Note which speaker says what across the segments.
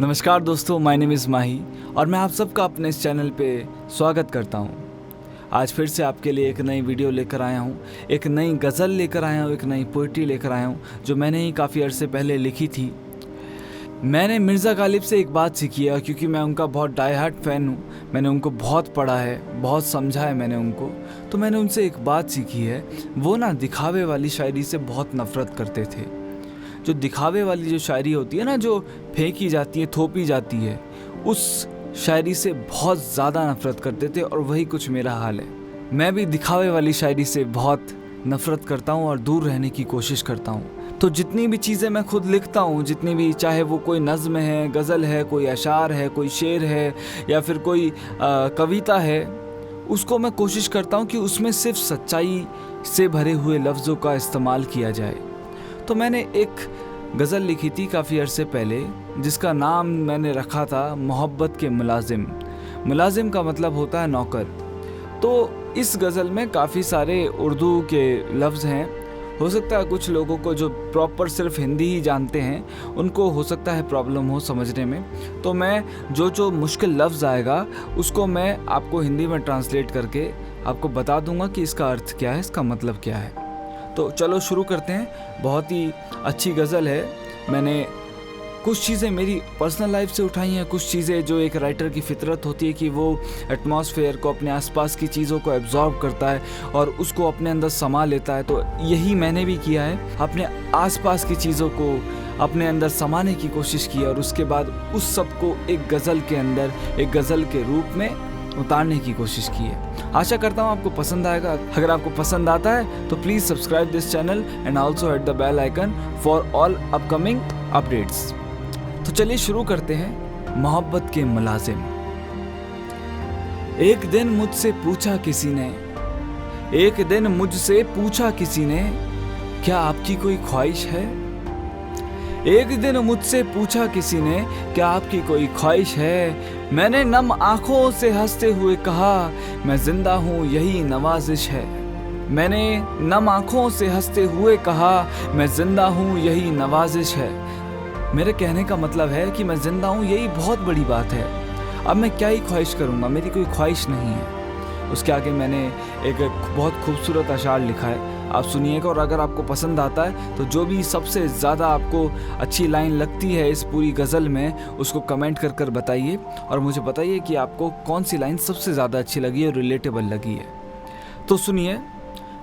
Speaker 1: नमस्कार दोस्तों, my name is माही और मैं आप सबका अपने इस चैनल पे स्वागत करता हूँ। आज फिर से आपके लिए एक नई वीडियो लेकर आया हूँ, एक नई गज़ल लेकर आया हूँ, एक नई पोइट्री लेकर आया हूँ जो मैंने ही काफ़ी अरसे पहले लिखी थी। मैंने मिर्ज़ा गालिब से एक बात सीखी है क्योंकि मैं उनका बहुत डाई हार्ट फ़ैन हूँ। मैंने उनको बहुत पढ़ा है, बहुत समझा है मैंने उनको। तो मैंने उनसे एक बात सीखी है, वो ना दिखावे वाली शायरी से बहुत नफ़रत करते थे। जो दिखावे वाली जो शायरी होती है ना, जो फेंकी जाती है, थोपी जाती है, उस शायरी से बहुत ज़्यादा नफ़रत करते थे और वही कुछ मेरा हाल है। मैं भी दिखावे वाली शायरी से बहुत नफ़रत करता हूँ और दूर रहने की कोशिश करता हूँ। तो जितनी भी चीज़ें मैं खुद लिखता हूँ, जितनी भी, चाहे वो कोई नज़्म है, गज़ल है, कोई अशार है, कोई शेर है या फिर कोई कविता है, उसको मैं कोशिश करता हूँ कि उसमें सिर्फ सच्चाई से भरे हुए लफ्ज़ों का इस्तेमाल किया जाए। तो मैंने एक गज़ल लिखी थी काफ़ी अरसे पहले, जिसका नाम मैंने रखा था मोहब्बत के मुलाजिम। मुलाजिम का मतलब होता है नौकर। तो इस गज़ल में काफ़ी सारे उर्दू के लफ्ज़ हैं। हो सकता है कुछ लोगों को जो प्रॉपर सिर्फ हिंदी ही जानते हैं, उनको हो सकता है प्रॉब्लम हो समझने में। तो मैं जो मुश्किल लफ्ज़ आएगा उसको मैं आपको हिंदी में ट्रांसलेट करके आपको बता दूंगा कि इसका अर्थ क्या है, इसका मतलब क्या है। तो चलो शुरू करते हैं। बहुत ही अच्छी गज़ल है। मैंने कुछ चीज़ें मेरी पर्सनल लाइफ से उठाई हैं, कुछ चीज़ें जो एक राइटर की फितरत होती है कि वो एटमॉस्फेयर को, अपने आसपास की चीज़ों को एब्जॉर्ब करता है और उसको अपने अंदर समा लेता है। तो यही मैंने भी किया है, अपने आसपास की चीज़ों को अपने अंदर समाने की कोशिश की और उसके बाद उस सब को एक गज़ल के अंदर, एक गज़ल के रूप में उतारने की कोशिश की है। आशा करता हूँ आपको पसंद आएगा। अगर आपको पसंद आता है तो please subscribe this channel and also hit the bell icon for all upcoming updates. तो चलिए शुरू करते हैं। मोहब्बत के मुलाजिम। एक दिन मुझसे पूछा किसी ने, क्या आपकी कोई ख्वाहिश है? एक दिन मुझसे पूछा किसी ने, क्या आपकी कोई ख्वाहिश है? मैंने नम आंखों से हंसते हुए कहा, मैं जिंदा हूँ यही नवाजिश है। मैंने नम आंखों से हंसते हुए कहा, मैं जिंदा हूँ यही नवाजिश है। मेरे कहने का मतलब है कि मैं जिंदा हूँ, यही बहुत बड़ी बात है। अब मैं क्या ही ख्वाहिश करूँगा, मेरी कोई ख्वाहिश नहीं है। उसके आगे मैंने एक बहुत खूबसूरत अशार लिखा है, आप सुनिएगा। और अगर आपको पसंद आता है तो जो भी सबसे ज़्यादा आपको अच्छी लाइन लगती है इस पूरी गज़ल में, उसको कमेंट कर बताइए और मुझे बताइए कि आपको कौन सी लाइन सबसे ज़्यादा अच्छी लगी और रिलेटेबल लगी है। तो सुनिए।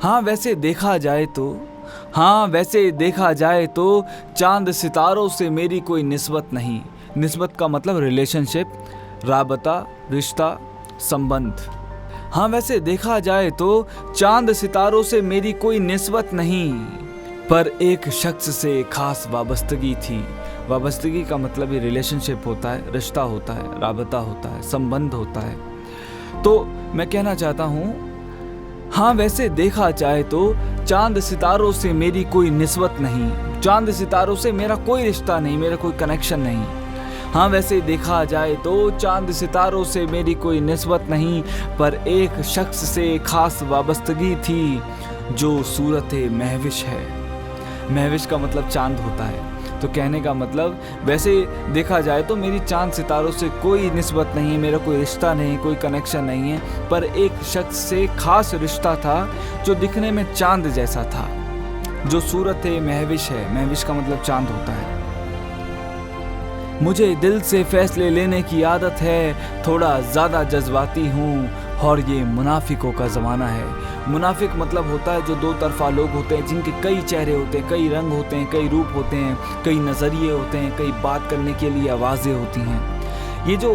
Speaker 1: हाँ वैसे देखा जाए तो चांद सितारों से मेरी कोई निस्बत नहीं। निस्बत का मतलब रिलेशनशिप, राबता, रिश्ता, संबंध। हाँ वैसे देखा जाए तो चांद सितारों से मेरी कोई निस्बत नहीं, पर एक शख्स से खास वाबस्तगी थी। वाबस्तगी का मतलब ही रिलेशनशिप होता है, रिश्ता होता है, राबता होता है, संबंध होता है। तो मैं कहना चाहता हूँ, हाँ वैसे देखा जाए तो चांद सितारों से मेरी कोई निस्बत नहीं। चांद सितारों से मेरा कोई रिश्ता नहीं, मेरा कोई कनेक्शन नहीं। हाँ वैसे देखा जाए तो चांद सितारों से मेरी कोई निस्बत नहीं, पर एक शख्स से खास वाबस्तगी थी जो सूरत महविश है। महविश का मतलब चांद होता है। तो कहने का मतलब, वैसे देखा जाए तो मेरी चांद सितारों से कोई निस्बत नहीं है, मेरा कोई रिश्ता नहीं, कोई कनेक्शन नहीं है, पर एक शख्स से खास रिश्ता था जो दिखने में चांद जैसा था, जो सूरत महविश है। महविश का मतलब चांद होता है। मुझे दिल से फैसले लेने की आदत है, थोड़ा ज़्यादा जज्बाती हूँ और ये मुनाफिकों का ज़माना है। मुनाफिक मतलब होता है जो दो तरफा लोग होते हैं, जिनके कई चेहरे होते हैं, कई रंग होते हैं, कई रूप होते हैं, कई नज़रिए होते हैं, कई बात करने के लिए आवाज़ें होती हैं। ये जो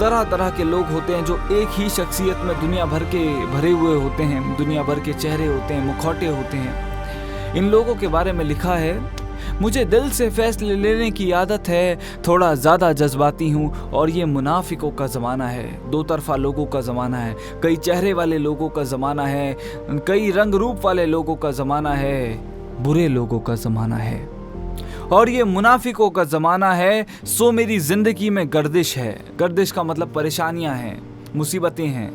Speaker 1: तरह तरह के लोग होते हैं जो एक ही शख्सियत में दुनिया भर के भरे हुए होते हैं, दुनिया भर के चेहरे होते हैं, मुखौटे होते हैं, इन लोगों के बारे में लिखा है, मुझे दिल से फैसले लेने की आदत है, थोड़ा ज़्यादा जज्बाती हूँ और ये मुनाफिकों का ज़माना है। दो तरफा लोगों का ज़माना है, कई चेहरे वाले लोगों का ज़माना है, कई रंग रूप वाले लोगों का ज़माना है, बुरे लोगों का ज़माना है और ये मुनाफिकों का ज़माना है। सो मेरी ज़िंदगी में गर्दिश है। गर्दिश का मतलब परेशानियाँ हैं, मुसीबतें हैं।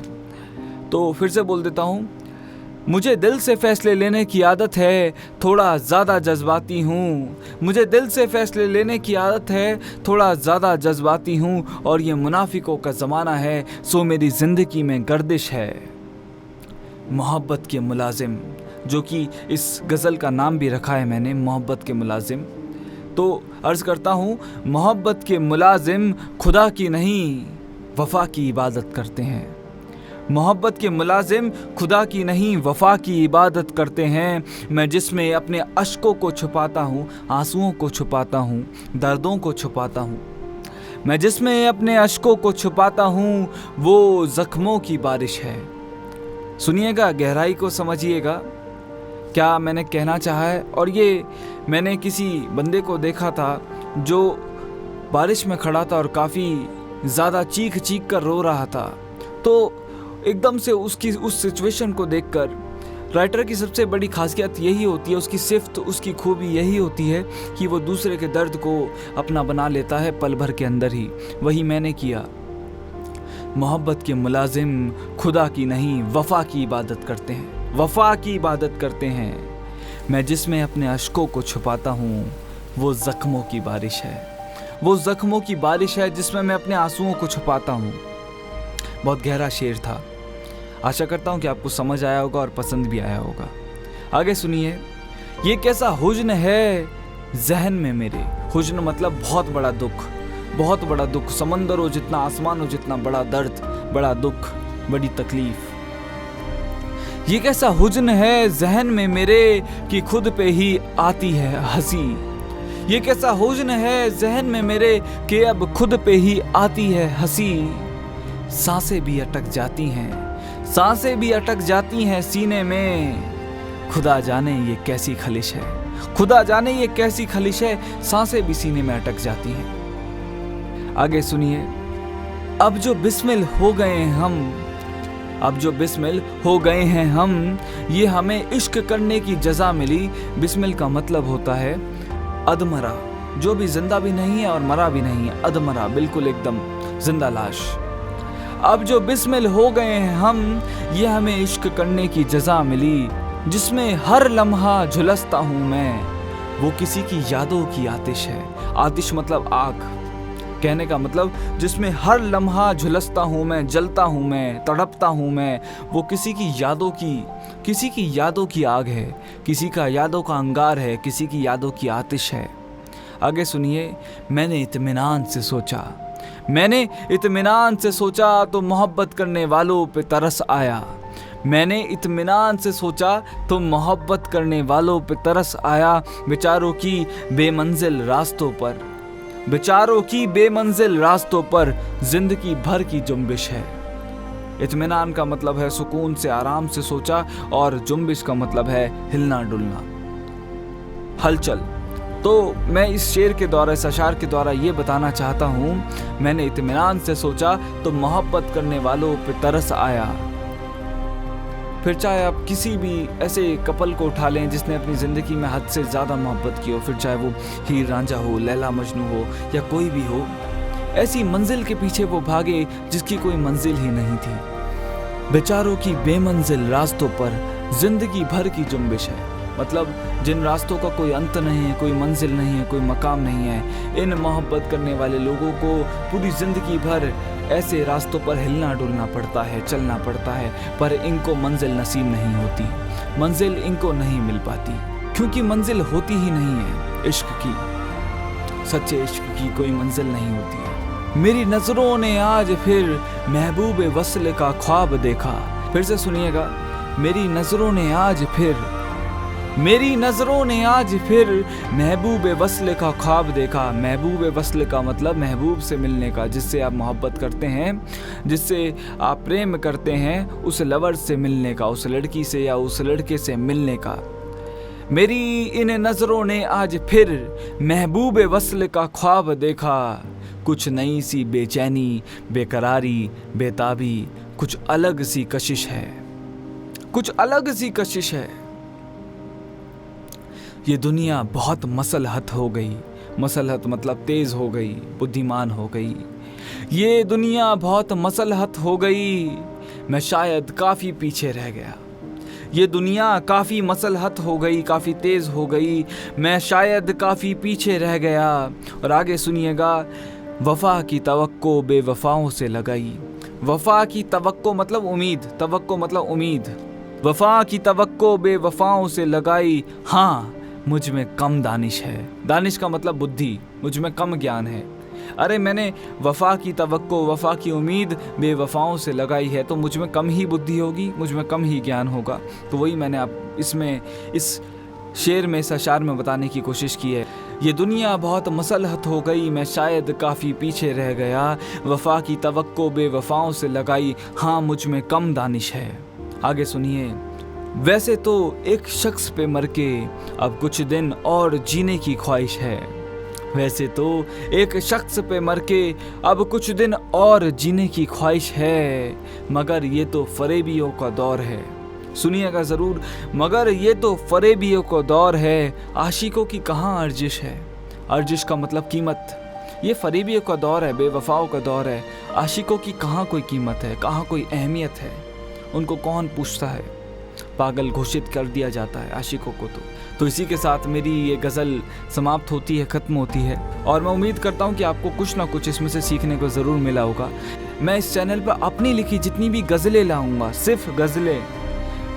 Speaker 1: तो फिर से बोल देता हूँ, मुझे दिल से फैसले लेने की आदत है, थोड़ा ज़्यादा जज्बाती हूँ। मुझे दिल से फैसले लेने की आदत है, थोड़ा ज़्यादा जज्बाती हूँ। और ये मुनाफिकों का ज़माना है, सो मेरी ज़िंदगी में गर्दिश है। मोहब्बत के मुलाजिम, जो कि इस गज़ल का नाम भी रखा है मैंने, मोहब्बत के मुलाजिम। तो अर्ज़ करता हूँ, मोहब्बत के मुलाजिम खुदा की नहीं वफ़ा की इबादत करते हैं। मोहब्बत के मुलाजिम खुदा की नहीं वफ़ा की इबादत करते हैं। मैं जिसमें अपने अश्कों को छुपाता हूँ, आंसुओं को छुपाता हूँ, दर्दों को छुपाता हूँ। मैं जिसमें अपने अश्कों को छुपाता हूँ, वो ज़ख्मों की बारिश है। सुनिएगा, गहराई को समझिएगा क्या मैंने कहना चाहा है। और ये मैंने किसी बंदे को देखा था जो बारिश में खड़ा था और काफ़ी ज़्यादा चीख कर रो रहा था। तो एकदम से उसकी उस सिचुएशन को देखकर, राइटर की सबसे बड़ी खासियत यही होती है, उसकी सिफ्त, उसकी खूबी यही होती है कि वो दूसरे के दर्द को अपना बना लेता है पल भर के अंदर ही। वही मैंने किया। मोहब्बत के मुलाजिम खुदा की नहीं वफ़ा की इबादत करते हैं, वफ़ा की इबादत करते हैं। मैं जिसमें अपने अश्कों को छुपाता हूँ, वो ज़ख्मों की बारिश है। वो ज़ख्मों की बारिश है जिसमें मैं अपने आंसुओं को छुपाता हूँ। बहुत गहरा शेर था। आशा करता हूँ कि आपको समझ आया होगा और पसंद भी आया होगा। आगे सुनिए। ये कैसा हुज़्न है ज़हन में मेरे। हुज़्न मतलब बहुत बड़ा दुख, बहुत बड़ा दुख। समंदर हो जितना, आसमान हो जितना, बड़ा दर्द, बड़ा दुख, बड़ी तकलीफ। ये कैसा हुज़्न है ज़हन में मेरे कि खुद पे ही आती है हंसी। ये कैसा हुज़्न है ज़हन में मेरे कि अब खुद पे ही आती है हंसी। सांसें भी अटक जाती हैं, सांसें भी अटक जाती हैं सीने में। खुदा जाने ये कैसी खलिश है, खुदा जाने ये कैसी खलिश है। सांसें भी सीने में अटक जाती हैं। आगे सुनिए। अब जो बिस्मिल हो गए हम, अब जो बिस्मिल हो गए हैं हम, ये हमें इश्क करने की जज़ा मिली। बिस्मिल का मतलब होता है अधमरा, जो भी जिंदा भी नहीं है और मरा भी नहीं है। अधमरा, बिल्कुल एकदम जिंदा लाश। अब जो बिस्मिल हो गए हैं हम, ये हमें इश्क करने की जज़ा मिली। जिसमें हर लम्हा झुलसता हूँ मैं, वो किसी की यादों की आतिश है। आतिश मतलब आग। कहने का मतलब जिसमें हर लम्हा झुलसता हूँ मैं, जलता हूँ मैं, तड़पता हूँ मैं, वो किसी की यादों की आग है, किसी का यादों का अंगार है, किसी की यादों की आतिश है। आगे सुनिए। मैंने इत्मीनान से सोचा, मैंने इत्मीनान से सोचा तो मोहब्बत करने वालों पे तरस आया। मैंने इत्मीनान से सोचा तो मोहब्बत करने वालों पे तरस आया। बेचारों की बेमंजिल रास्तों पर, बेचारों की बेमंजिल रास्तों पर जिंदगी भर की जुम्बिश है। इत्मीनान का मतलब है सुकून से, आराम से सोचा, और जुम्बिश का मतलब है हिलना डुलना, हलचल। तो मैं इस शेर के द्वारा, इस अशार के द्वारा ये बताना चाहता हूँ, मैंने इत्मीनान से सोचा तो मोहब्बत करने वालों पे तरस आया। फिर चाहे आप किसी भी ऐसे कपल को उठा लें जिसने अपनी ज़िंदगी में हद से ज़्यादा मोहब्बत की हो, फिर चाहे वो हीर रांझा हो, लैला मजनू हो, या कोई भी हो, ऐसी मंजिल के पीछे वो भागे जिसकी कोई मंजिल ही नहीं थी। बेचारों की बेमंजिल रास्तों पर जिंदगी भर की जुम्बिश है। मतलब जिन रास्तों का कोई अंत नहीं है, कोई मंजिल नहीं है, कोई मकाम नहीं है, इन मोहब्बत करने वाले लोगों को पूरी ज़िंदगी भर ऐसे रास्तों पर हिलना डुलना पड़ता है, चलना पड़ता है, पर इनको मंजिल नसीब नहीं होती, मंजिल इनको नहीं मिल पाती, क्योंकि मंजिल होती ही नहीं है। इश्क की, सच्चे इश्क की कोई मंजिल नहीं होती है। मेरी नज़रों ने आज फिर महबूब वस्ल का ख्वाब देखा। फिर से सुनिएगा। मेरी नज़रों ने आज फिर, मेरी नज़रों ने आज फिर महबूब वस्ल का ख्वाब देखा। महबूब वस्ल का मतलब महबूब से मिलने का, जिससे आप मोहब्बत करते हैं, जिससे आप प्रेम करते हैं, उस लवर से मिलने का, उस लड़की से या उस लड़के से मिलने का। मेरी इन नज़रों ने आज फिर महबूब वस्ल का ख्वाब देखा। कुछ नई सी बेचैनी, बेकरारी, बेताबी, कुछ अलग सी कशिश है, कुछ अलग सी कशिश है। ये दुनिया बहुत मसलहत हो गई। मसलहत मतलब तेज़ हो गई, बुद्धिमान हो गई। ये दुनिया बहुत मसलहत हो गई, मैं शायद काफ़ी पीछे रह गया। ये दुनिया काफ़ी मसलहत हो गई, काफ़ी तेज़ हो गई, मैं शायद काफ़ी पीछे रह गया। और आगे सुनिएगा, वफ़ा की तवक्को बेवफ़ाओं से लगाई। वफ़ा की तवक्को मतलब उम्मीद, तवक्को मतलब उम्मीद। वफ़ा की तवक्को बेवफ़ाओं से लगाई, हाँ मुझ में कम दानिश है। दानिश का मतलब बुद्धि, मुझ में कम ज्ञान है। अरे मैंने वफ़ा की तवक्को, वफ़ा की उम्मीद बेवफ़ाओं से लगाई है, तो मुझ में कम ही बुद्धि होगी, मुझ में कम ही ज्ञान होगा। तो वही मैंने आप इसमें इस शेर में, इस अशार में बताने की कोशिश की है। ये दुनिया बहुत मसलहत हो गई, मैं शायद काफ़ी पीछे रह गया। वफ़ा की तवक्को बेवफ़ाओं से लगाई, हाँ मुझ में कम दानिश है। आगे सुनिए, वैसे तो एक शख्स पे मर के अब कुछ दिन और जीने की ख्वाहिश है। वैसे तो एक शख्स पे मर के अब कुछ दिन और जीने की ख्वाहिश है, मगर ये तो फरेबियों का दौर है। सुनिएगा ज़रूर, मगर ये तो फरेबियों का दौर है, आशिकों की कहाँ अर्जिश है। अर्जिश का मतलब कीमत। ये फरेबियों का दौर है, बेवफाओं का दौर है, आशिकों की कहाँ कोई कीमत है, कहाँ कोई अहमियत है, उनको कौन पूछता है। पागल घोषित कर दिया जाता है आशिकों को। तो इसी के साथ मेरी ये गज़ल समाप्त होती है, ख़त्म होती है। और मैं उम्मीद करता हूँ कि आपको कुछ ना कुछ इसमें से सीखने को ज़रूर मिला होगा। मैं इस चैनल पर अपनी लिखी जितनी भी गज़लें लाऊंगा, सिर्फ गज़लें,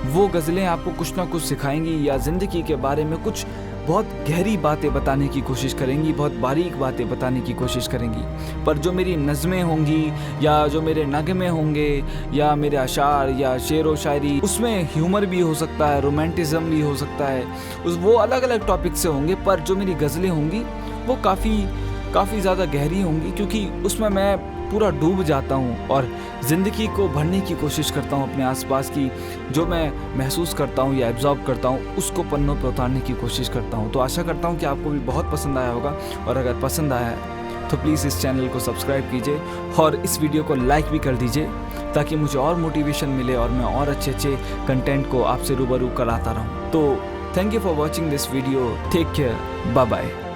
Speaker 1: वो गज़लें आपको कुछ ना कुछ सिखाएंगी या ज़िंदगी के बारे में कुछ बहुत गहरी बातें बताने की कोशिश करेंगी, बहुत बारीक बातें बताने की कोशिश करेंगी। पर जो मेरी नज़में होंगी या जो मेरे नगमे होंगे या मेरे अशार या शेर व शायरी, उसमें ह्यूमर भी हो सकता है, रोमांटिज़म भी हो सकता है, वो अलग अलग टॉपिक से होंगे। पर जो मेरी गज़लें होंगी वो काफ़ी ज़्यादा गहरी होंगी, क्योंकि उसमें मैं पूरा डूब जाता हूँ और ज़िंदगी को भरने की कोशिश करता हूँ। अपने आसपास की जो मैं महसूस करता हूँ या एब्जॉर्ब करता हूँ, उसको पन्नों पर उतारने की कोशिश करता हूँ। तो आशा करता हूँ कि आपको भी बहुत पसंद आया होगा, और अगर पसंद आया है तो प्लीज़ इस चैनल को सब्सक्राइब कीजिए और इस वीडियो को लाइक भी कर दीजिए, ताकि मुझे और मोटिवेशन मिले और मैं और अच्छे अच्छे कंटेंट को आपसे रूबरू कराता रहूँ। तो thank you for watching this video, take care, bye bye.